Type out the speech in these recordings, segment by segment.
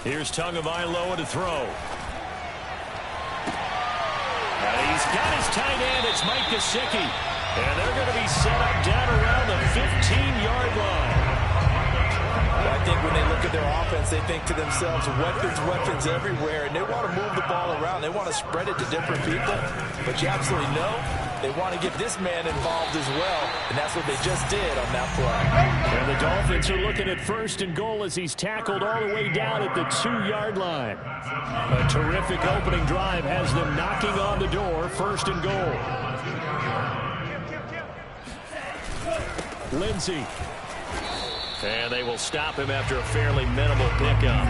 Here's Tagovailoa to throw. And he's got his tight end. It's Mike Gesicki. And they're going to be set up down around the 15-yard line. I think when they look at their offense, they think to themselves, weapons everywhere, and they want to move the ball around. They want to spread it to different people, but you absolutely know they want to get this man involved as well, and that's what they just did on that play. And the Dolphins are looking at 1st and goal as he's tackled all the way down at the 2-yard line. A terrific opening drive has them knocking on the door, 1st and goal. Lindsey. And they will stop him after a fairly minimal pickup.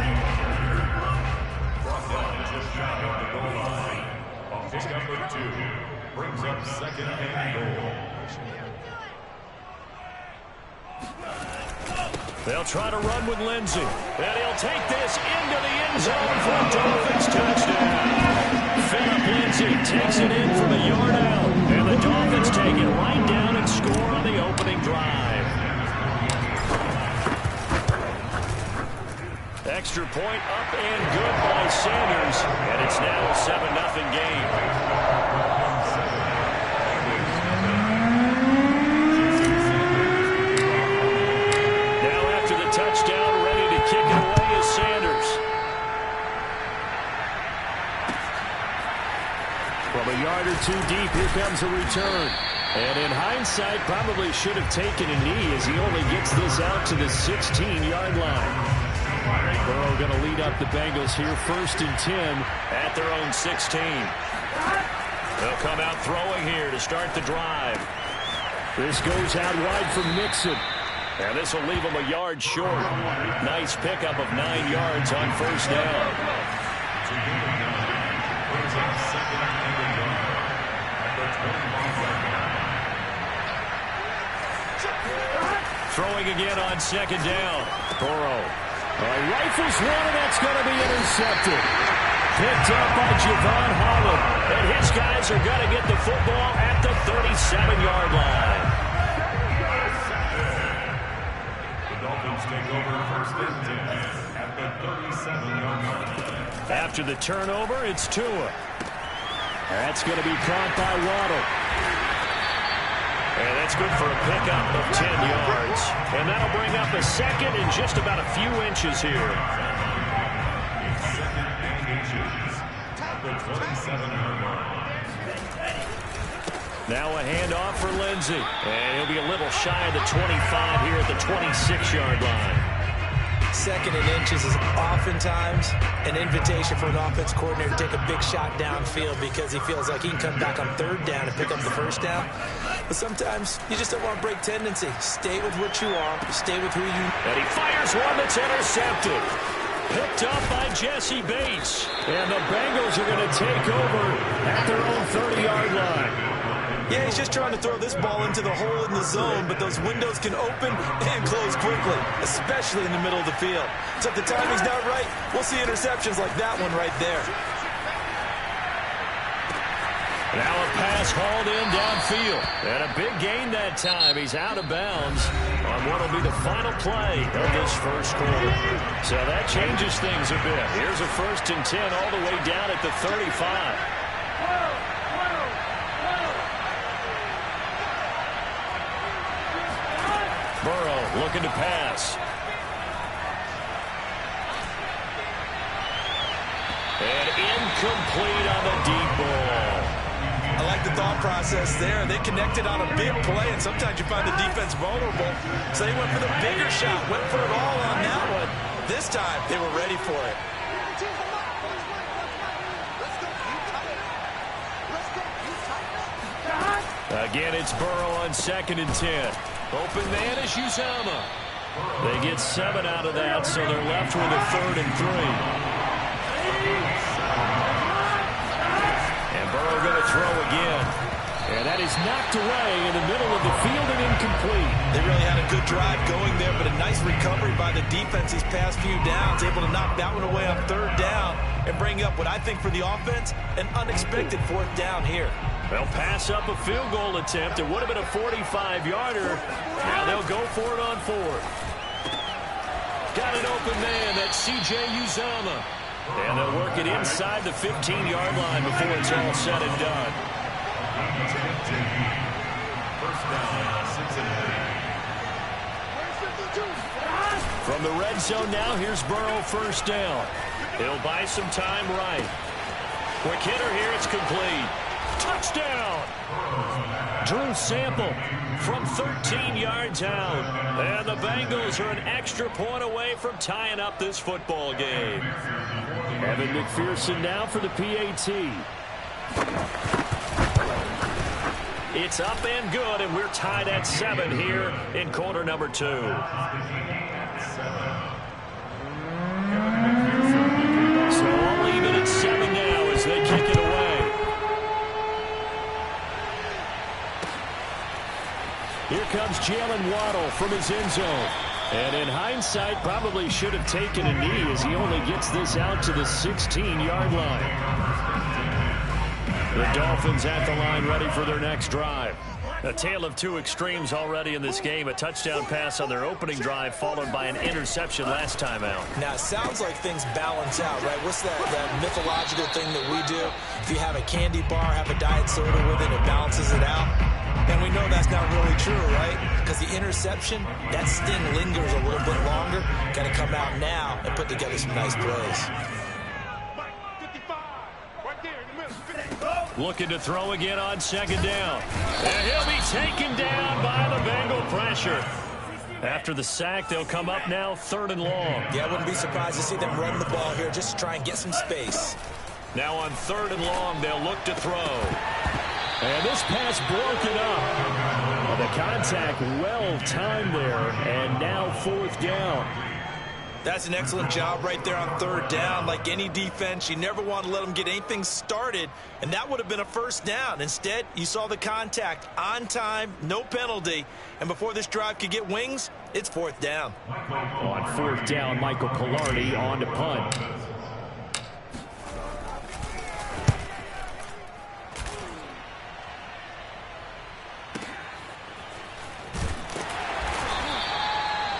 Number 2 brings up 2nd and goal. They'll try to run with Lindsey. And he'll take this into the end zone for a Dolphins touchdown. Philip Lindsey takes it in from a yard out. And the Dolphins take it right down and score on the opening drive. Extra point up and good by Sanders. And it's now a 7-0 game. Now after the touchdown, ready to kick it away is Sanders. From a yard or two deep, here comes a return. And in hindsight, probably should have taken a knee as he only gets this out to the 16-yard line. Burrow going to lead up the Bengals here, 1st and 10 at their own 16. They'll come out throwing here to start the drive. This goes out wide for Mixon. And this will leave him a yard short. Nice pickup of 9 yards on 1st down. Throwing again on 2nd down. Burrow. Rifles one, and that's going to be intercepted. Picked up by Javon Holland. And his guys are going to get the football at the 37-yard line. The Dolphins take over 1st and 10 at the 37-yard line. After the turnover, it's Tua. That's going to be caught by Waddle. And that's good for a pickup of 10 yards. And that'll bring up a 2nd and just about a few inches here. 2nd and inches at the 27-yard line. Now a handoff for Lindsey. And he'll be a little shy of the 25 here at the 26-yard line. 2nd and inches is oftentimes an invitation for an offense coordinator to take a big shot downfield because he feels like he can come back on 3rd down and pick up the 1st down. But sometimes you just don't want to break tendency. Stay with what you are. Stay with who you... And he fires one that's intercepted. Picked up by Jesse Bates. And the Bengals are going to take over at their own 30-yard line. Yeah, he's just trying to throw this ball into the hole in the zone, but those windows can open and close quickly, especially in the middle of the field. So if the timing's not right, we'll see interceptions like that one right there. Now a pass hauled in downfield. And a big gain that time. He's out of bounds on what will be the final play of this 1st quarter. So that changes things a bit. Here's a 1st and 10 all the way down at the 35. Burrow looking to pass. And incomplete on the deep ball. I like the thought process there. They connected on a big play, and sometimes you find the defense vulnerable. So they went for the bigger shot, went for it all on that one. This time, they were ready for it. Again, it's Burrow on 2nd and 10. Open man is Uzomah. They get 7 out of that, so they're left with a 3rd and 3. And Burrow going to throw again. And that is knocked away in the middle of the field and incomplete. They really had a good drive going there, but a nice recovery by the defense these past few downs, able to knock that one away on 3rd down and bring up what I think for the offense, an unexpected 4th down here. They'll pass up a field goal attempt. It would have been a 45-yarder. Now they'll go for it on 4th. Got an open man. That's C.J. Uzomah. And they'll work it inside the 15-yard line before it's all said and done. First down, Cincinnati. From the red zone now, here's Burrow first down. He'll buy some time right. Quick hitter here, it's complete. Touchdown! Drew Sample from 13 yards out. And the Bengals are an extra point away from tying up this football game. Evan McPherson now for the PAT. It's up and good, and we're tied at 7 here in quarter number 2. So all even at 7 now as they kick it away. Here comes Jalen Waddle from his end zone. And in hindsight, probably should have taken a knee as he only gets this out to the 16-yard line. The Dolphins at the line ready for their next drive. A tale of two extremes already in this game. A touchdown pass on their opening drive followed by an interception last time out. Now, it sounds like things balance out, right? What's that mythological thing that we do? If you have a candy bar, have a diet soda with it, it balances it out. And we know that's not really true, right? Because the interception, that sting lingers a little bit longer. Got to come out now and put together some nice plays. Looking to throw again on second down. And he'll be taken down by the Bengal pressure. After the sack, they'll come up now 3rd and long. Yeah, I wouldn't be surprised to see them run the ball here just to try and get some space. Now on 3rd and long, they'll look to throw. And this pass broken up. The contact well timed there, and now 4th down. That's an excellent job right there on 3rd down. Like any defense, you never want to let them get anything started, and that would have been a 1st down. Instead, you saw the contact on time, no penalty, and before this drive could get wings, it's 4th down. On 4th down, Michael Pilardi on to punt.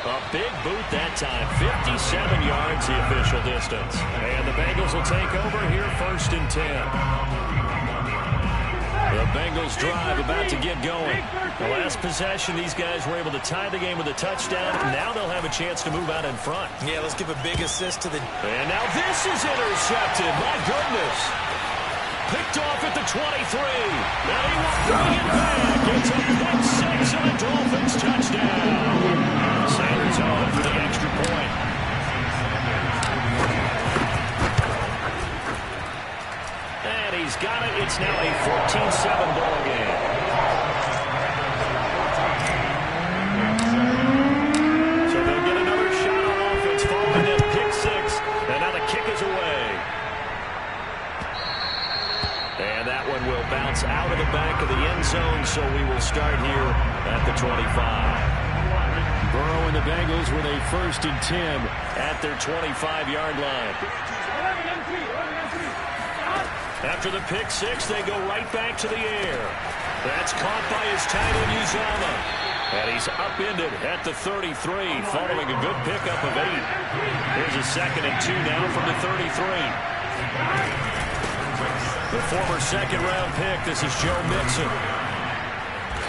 A big boot that time, 57 yards the official distance. And the Bengals will take over here 1st and 10. The Bengals drive about to get going. The last possession, these guys were able to tie the game with a touchdown. Now they'll have a chance to move out in front. Yeah, let's give a big assist to the... And now this is intercepted. My goodness. Picked off at the 23. Now he will bring it back. It's a pick 6 and a Dolphins touchdown. Sanders on for the extra point. And he's got it. It's now a 14-7 ball game. So they'll get another shot on offense following that pick 6. And now the kick is away. And that one will bounce out of the back of the end zone, so we will start here at the 25. Burrow and the Bengals with a 1st and 10 at their 25-yard line. After the pick 6, they go right back to the air. That's caught by his tight end, Uzomah. And he's upended at the 33, following a good pickup of 8. Here's a 2nd and 2 now from the 33. The former 2nd-round pick, this is Joe Mixon.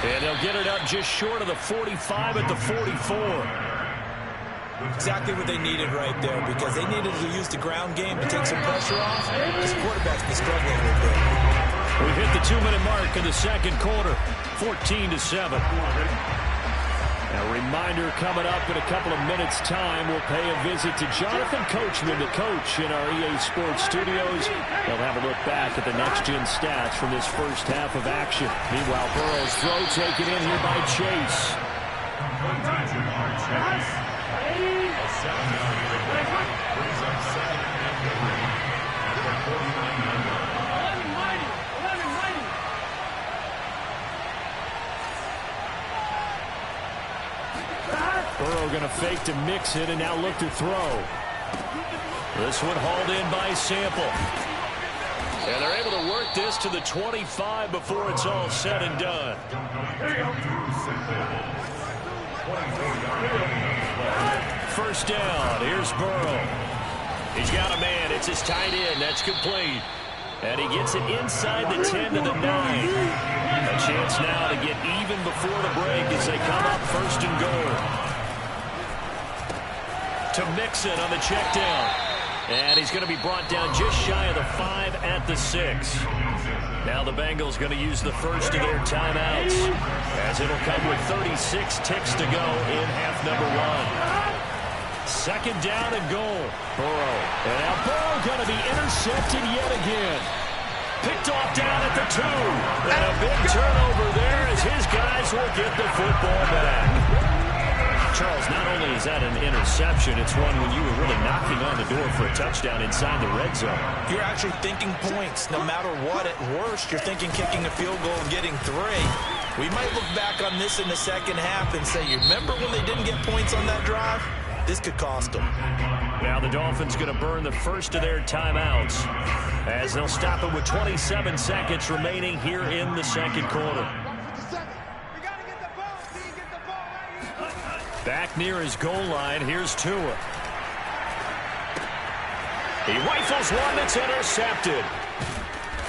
And they'll get it up just short of the 45 at the 44. Exactly what they needed right there, because they needed to use the ground game to take some pressure off. This quarterback's been struggling a little bit. We hit the 2-minute mark in the 2nd quarter, 14-7. A reminder coming up in a couple of minutes' time. We'll pay a visit to Jonathan Coachman, the coach in our EA Sports studios. They'll have a look back at the next-gen stats from this first half of action. Meanwhile, Burrow's throw taken in here by Chase. A 7-yard brings up 2nd and 3. 49-yard line. Burrow going to fake to mix it and now look to throw. This one hauled in by Sample. And they're able to work this to the 25 before it's all said and done. First down. Here's Burrow. He's got a man. It's his tight end. That's complete. And he gets it inside the 10 to the 9. A chance now to get even before the break as they come up first and goal. To Mixon on the check down. And he's going to be brought down just shy of the 5 at the 6. Now the Bengals going to use the first of their timeouts, as it'll come with 36 ticks to go in half number 1. Second down and goal. Burrow. And now Burrow going to be intercepted yet again. Picked off down at the 2. And a big turnover there as his guys will get the football back. Charles, not only is that an interception, it's one when you were really knocking on the door for a touchdown inside the red zone. You're actually thinking points. No matter what, at worst, you're thinking kicking a field goal and getting 3. We might look back on this in the second half and say, you remember when they didn't get points on that drive? This could cost them. Now the Dolphins going to burn the first of their timeouts as they'll stop it with 27 seconds remaining here in the second quarter. Back near his goal line, here's Tua. He rifles one that's intercepted.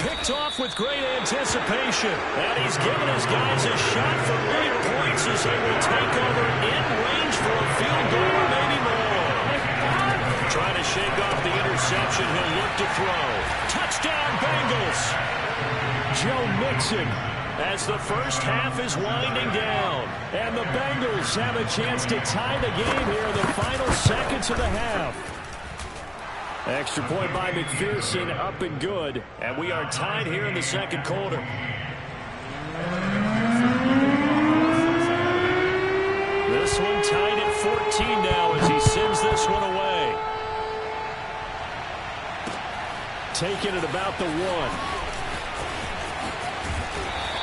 Picked off with great anticipation. And he's given his guys a shot for big points as they will take over in range for a field goal or maybe more. Trying to shake off the interception, he'll look to throw. Touchdown, Bengals! Joe Mixon, as the first half is winding down. And the Bengals have a chance to tie the game here in the final seconds of the half. Extra point by McPherson, up and good. And we are tied here in the second quarter. This one tied at 14 now as he sends this one away. Taking it about the 1.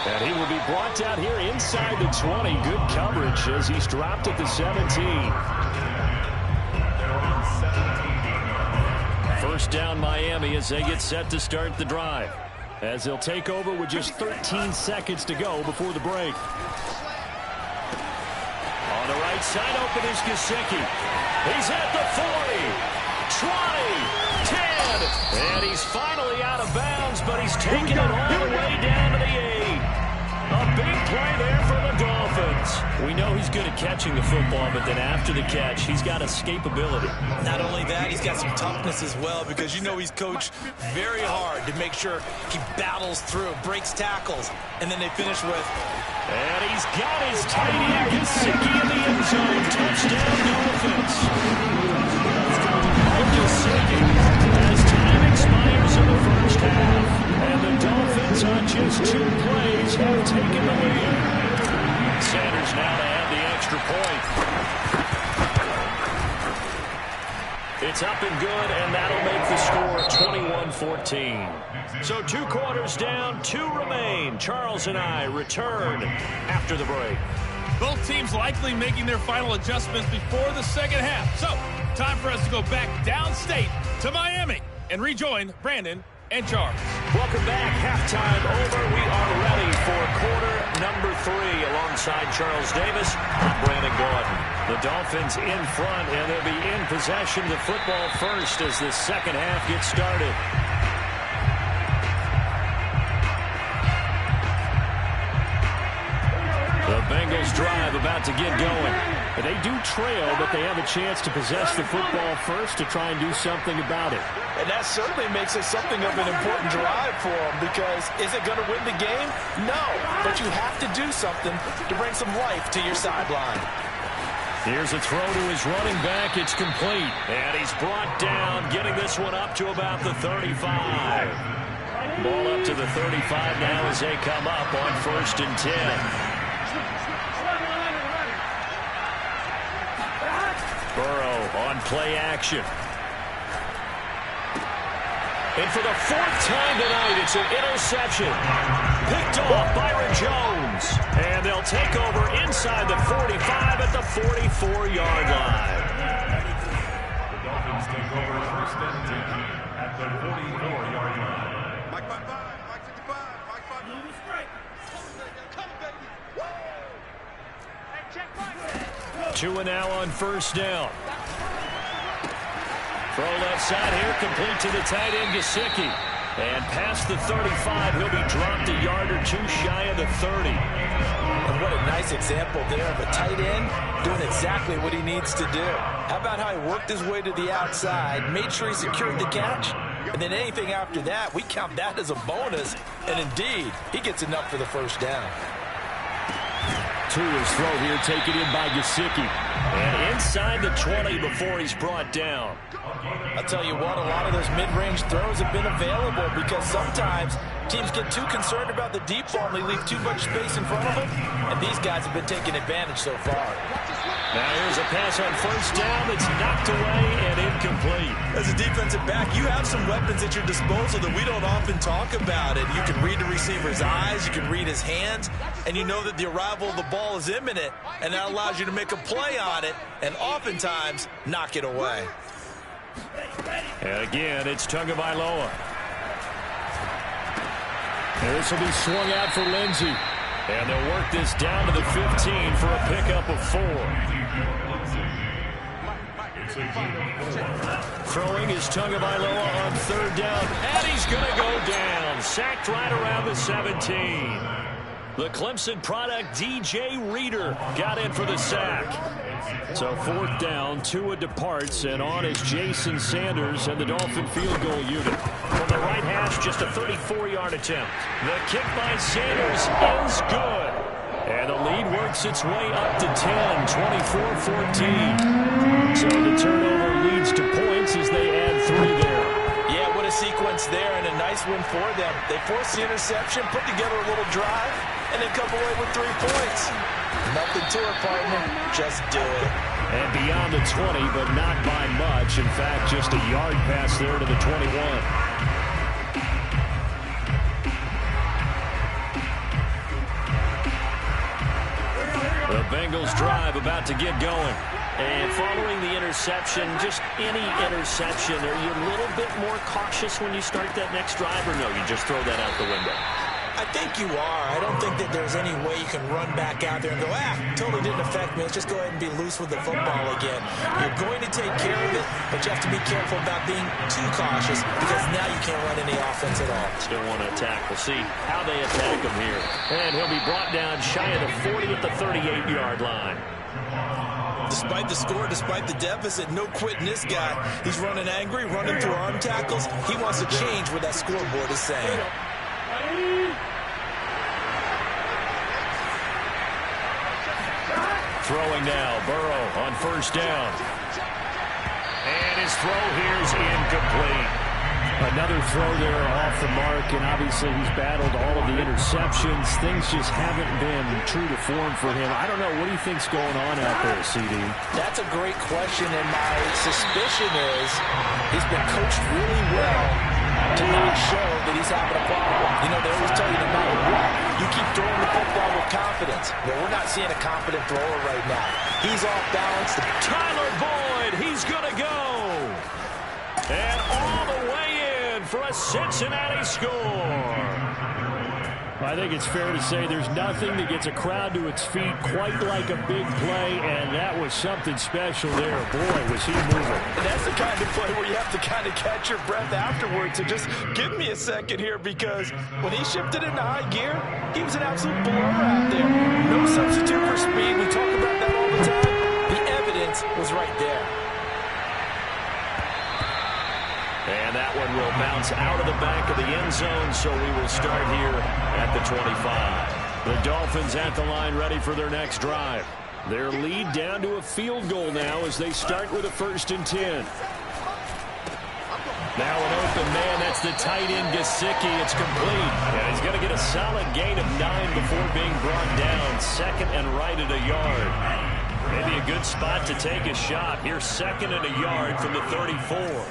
And he will be brought down here inside the 20. Good coverage as he's dropped at the 17. First down Miami as they get set to start the drive. As they'll take over with just 13 seconds to go before the break. On the right side open is Gesicki. He's at the 40, 20, 10. And he's finally out of bounds, but he's taking it all the way down to the 8. A big play there for the Dolphins. We know he's good at catching the football, but then after the catch, he's got escapability. Not only that, he's got some toughness as well, because you know he's coached very hard to make sure he battles through, breaks tackles, and then they finish with... And he's got his tight end, Gesicki, in the end zone. Touchdown, Dolphins. Gesicki as time expires in the first half. And the Dolphins, on just 2 plays, have taken the lead. Sanders now to add the extra point. It's up and good, and that'll make the score 21-14. So 2 quarters down, 2 remain. Charles and I return after the break. Both teams likely making their final adjustments before the second half. So, time for us to go back downstate to Miami and rejoin Brandon and Charles. Welcome back. Halftime over. We are ready for quarter number 3 alongside Charles Davis. I'm Brandon Gordon. The Dolphins in front, and they'll be in possession of the football first as the second half gets started. The Bengals drive about to get going. They do trail, but they have a chance to possess the football first to try and do something about it. And that certainly makes it something of an important drive for them, because is it going to win the game? No, but you have to do something to bring some life to your sideline. Here's a throw to his running back. It's complete. And he's brought down, getting this one up to about the 35. Ball up to the 35 now as they come up on 1st and 10. Burrow on play action. And for the 4th time tonight, it's an interception. Picked off Byron Jones. And they'll take over inside the 45 at the 44-yard line. The Dolphins take over 1st and 10 at the 44-yard line. Mike 55, Mike 55, Mike 55. Two and now on first down. Throw left side here, complete to the tight end, Gesicki. And past the 35, he'll be dropped a yard or two shy of the 30. And what a nice example there of a tight end doing exactly what he needs to do. How about how he worked his way to the outside, made sure he secured the catch, and then anything after that, we count that as a bonus. And indeed, he gets enough for the first down. To his throw here, taken in by Gesicki. And inside the 20 before he's brought down. I'll tell you what, a lot of those mid-range throws have been available because sometimes teams get too concerned about the deep ball and they leave too much space in front of them. And these guys have been taking advantage so far. Now here's a pass on first down that's knocked away and incomplete. As a defensive back, you have some weapons at your disposal that we don't often talk about. And you can read the receiver's eyes, you can read his hands, and you know that the arrival of the ball is imminent, and that allows you to make a play on it and oftentimes knock it away. And again, it's Tagovailoa. And this will be swung out for Lindsey. And they'll work this down to the 15 for a pickup of 4. Throwing is Tagovailoa on third down. And he's going to go down. Sacked right around the 17. The Clemson product, DJ Reader, got in for the sack. So fourth down, Tua departs, and on is Jason Sanders and the Dolphin field goal unit. From the right hash, just a 34-yard attempt. The kick by Sanders is good. And the lead works its way up to 10, 24-14. So the turnover leads to points as they add 3 there. Yeah, what a sequence there, and a nice win for them. They forced the interception, put together a little drive, and then come away with 3 points. Nothing to it, partner. Just do it. And beyond the 20, but not by much. In fact, just a yard pass there to the 21. The Bengals drive about to get going. And following the interception, just any interception, are you a little bit more cautious when you start that next drive, or no, you just throw that out the window? I think you are. I don't think that there's any way you can run back out there and go, totally didn't affect me. Let's just go ahead and be loose with the football again. You're going to take care of it, but you have to be careful about being too cautious because now you can't run any offense at all. Still want to attack. We'll see how they attack him here. And he'll be brought down shy of the 40 at the 38-yard line. Despite the score, despite the deficit, no quitting this guy. He's running angry, running through arm tackles. He wants to change what that scoreboard is saying. Throwing now, Burrow on first down. And his throw here is incomplete. Another throw there off the mark, and obviously he's battled all of the interceptions. Things just haven't been true to form for him. I don't know. What do you think's going on out there, CD? That's a great question, and my suspicion is he's been coached really well to not show that he's having a problem. You know, they always tell you no matter what, you keep throwing the football with confidence. Well, we're not seeing a confident thrower right now. He's off balance. Tyler Boyd, he's going to go. And all the way in for a Cincinnati score. I think it's fair to say there's nothing that gets a crowd to its feet quite like a big play, and that was something special there. Boy, was he moving. And that's the kind of play where you have to kind of catch your breath afterwards and just give me a second here, because when he shifted into high gear, he was an absolute blur out there. No substitute for speed. We talk about that all the time. The evidence was right there. And that one will bounce out of the back of the end zone, so we will start here at the 25. The Dolphins at the line ready for their next drive. Their lead down to a field goal now as they start with a 1st and 10. Now an open man, that's the tight end Gesicki. It's complete. And he's going to get a solid gain of 9 before being brought down. 2nd and right at a yard. Maybe a good spot to take a shot. Here's 2nd and a yard from the 34.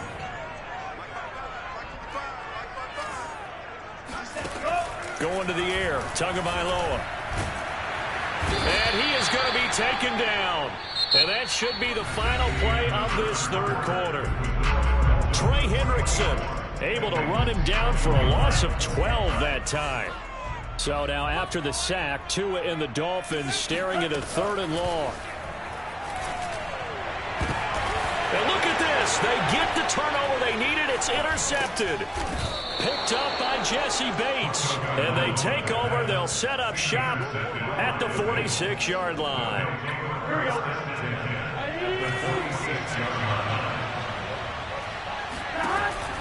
Going to the air, Tagovailoa. And he is going to be taken down. And that should be the final play of this 3rd quarter. Trey Hendrickson Able to run him down for a loss of 12 that time. So now after the sack, Tua and the Dolphins staring at a 3rd and long. And look at this. They get the turnover they needed. It's intercepted. Picked up by Jesse Bates. And they take over. They'll set up shop at the 46-yard line.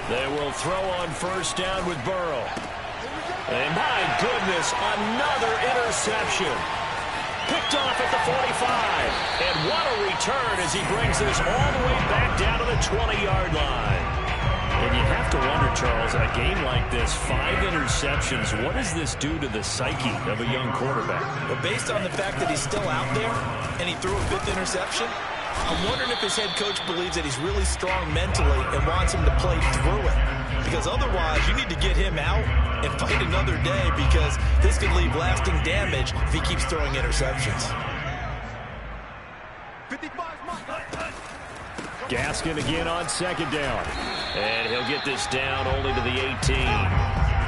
They will throw on 1st down with Burrow. And my goodness, another interception. Picked off at the 45. And what a return as he brings this all the way back down to the 20-yard line. And you have to wonder, Charles, a game like this, 5 interceptions, what does this do to the psyche of a young quarterback? Well, based on the fact that he's still out there and he threw a 5th interception, I'm wondering if his head coach believes that he's really strong mentally and wants him to play through it. Because otherwise, you need to get him out and fight another day, because this could leave lasting damage if he keeps throwing interceptions. Gaskin again on 2nd down. And he'll get this down only to the 18.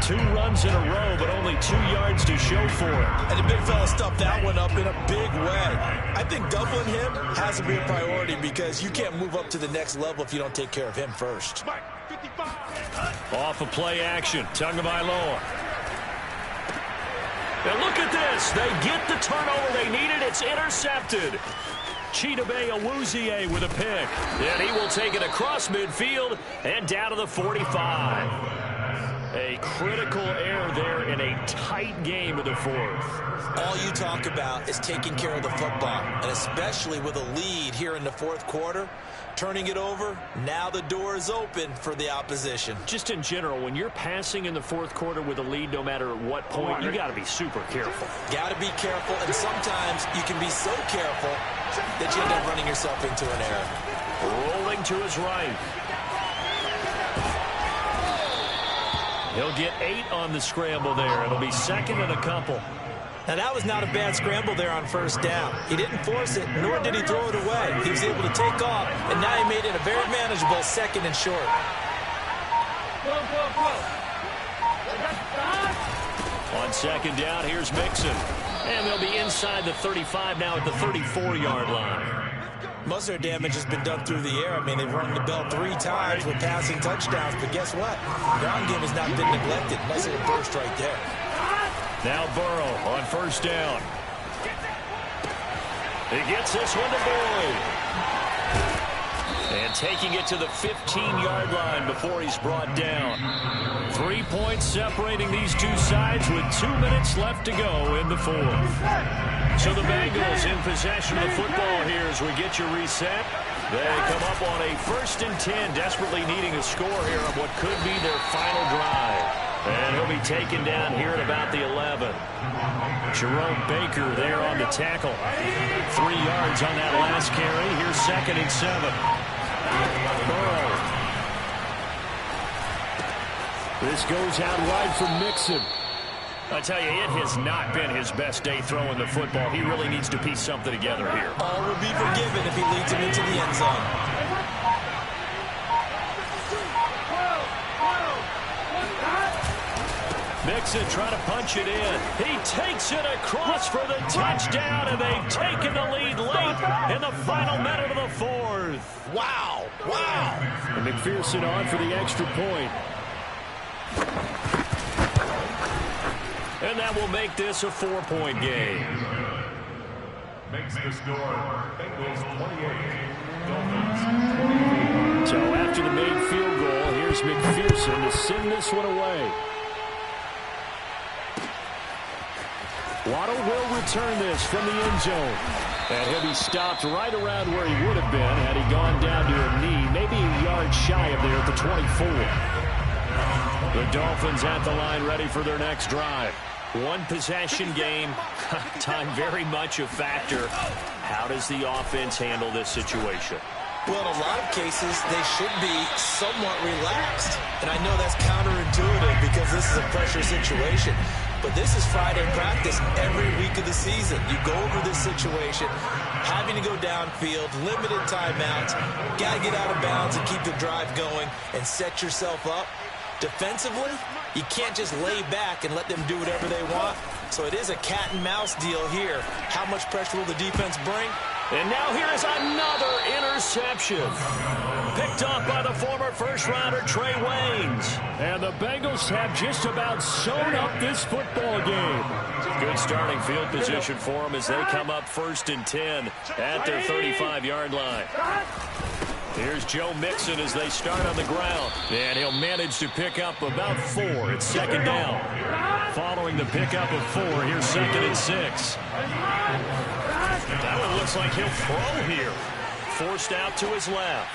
2 runs in a row, but only 2 yards to show for it. And the big fella stuffed that one up in a big way. I think doubling him has to be a priority, because you can't move up to the next level if you don't take care of him first. Off of play action. Tagovailoa. And look at this. They get the turnover they needed. It's intercepted. Chidobe Awuzie with a pick. And he will take it across midfield and down to the 45. A critical error there in a tight game of the 4th. All you talk about is taking care of the football, and especially with a lead here in the 4th quarter. Turning it over, now the door is open for the opposition. Just in general, when you're passing in the 4th quarter with a lead, no matter at what point, you got to be super careful. Got to be careful, and sometimes you can be so careful that you end up running yourself into an error. Rolling to his right. He'll get 8 on the scramble there. It'll be 2nd and a couple. Now, that was not a bad scramble there on 1st down. He didn't force it, nor did he throw it away. He was able to take off, and now he made it a very manageable 2nd and short. On 2nd down, here's Mixon. And they'll be inside the 35 now at the 34-yard line. Most of their damage has been done through the air. I mean, they've rung the bell 3 times with passing touchdowns, but guess what? Ground game has not been neglected. Nice little burst right there. Now Burrow on 1st down. He gets this one to Boyd. And taking it to the 15-yard line before he's brought down. 3 points separating these two sides with 2 minutes left to go in the 4th. So the Bengals in possession of the football here as we get you reset. They come up on a 1st and 10, desperately needing a score here on what could be their final drive. And he'll be taken down here at about the 11. Jerome Baker there on the tackle. 3 yards on that last carry. Here's 2nd and 7. Burrow. This goes out wide from Mixon. I tell you, it has not been his best day throwing the football. He really needs to piece something together here. All will be forgiven if he leads him into the end zone. Mixon trying to punch it in. He takes it across for the touchdown, and they've taken the lead late in the final minute of the 4th. Wow. Wow. And McPherson on for the extra point. And that will make this a 4-point game. Makes the score Bengals 28, Dolphins 24. So after the made field goal, here's McPherson to send this one away. Waddle will return this from the end zone. And he'll be stopped right around where he would have been had he gone down to a knee, maybe a yard shy of there at the 24. The Dolphins at the line ready for their next drive. 1 possession game. Time very much a factor. How does the offense handle this situation? Well, in a lot of cases, they should be somewhat relaxed. And I know that's counterintuitive because this is a pressure situation. But this is Friday practice every week of the season. You go over this situation, having to go downfield, limited timeouts, got to get out of bounds and keep the drive going and set yourself up Defensively, you can't just lay back and let them do whatever they want. So it is a cat and mouse deal here. How much pressure will the defense bring? And now here is another interception. Picked up by the former first-rounder Trey Waynes. And the Bengals have just about sewn up this football game. Good starting field position for them as they come up 1st and 10 at their 35-yard line. Here's Joe Mixon as they start on the ground. And he'll manage to pick up about 4. It's 2nd down. Following the pickup of 4, here's 2nd and 6. That one looks like he'll throw here. Forced out to his left.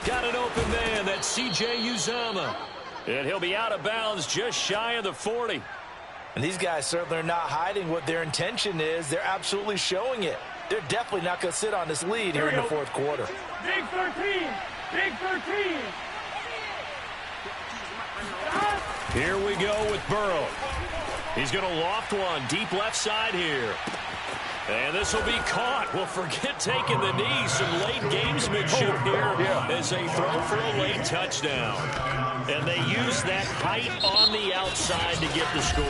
Got an open man. That's C.J. Uzomah. And he'll be out of bounds just shy of the 40. And these guys certainly are not hiding what their intention is. They're absolutely showing it. They're definitely not going to sit on this lead here in the 4th quarter. Big 13. Big 13. Here we go with Burrow. He's going to loft one deep left side here. And this will be caught. Well, forget taking the knee. Some late gamesmanship here as they throw for a late touchdown. And they use that height on the outside to get the score.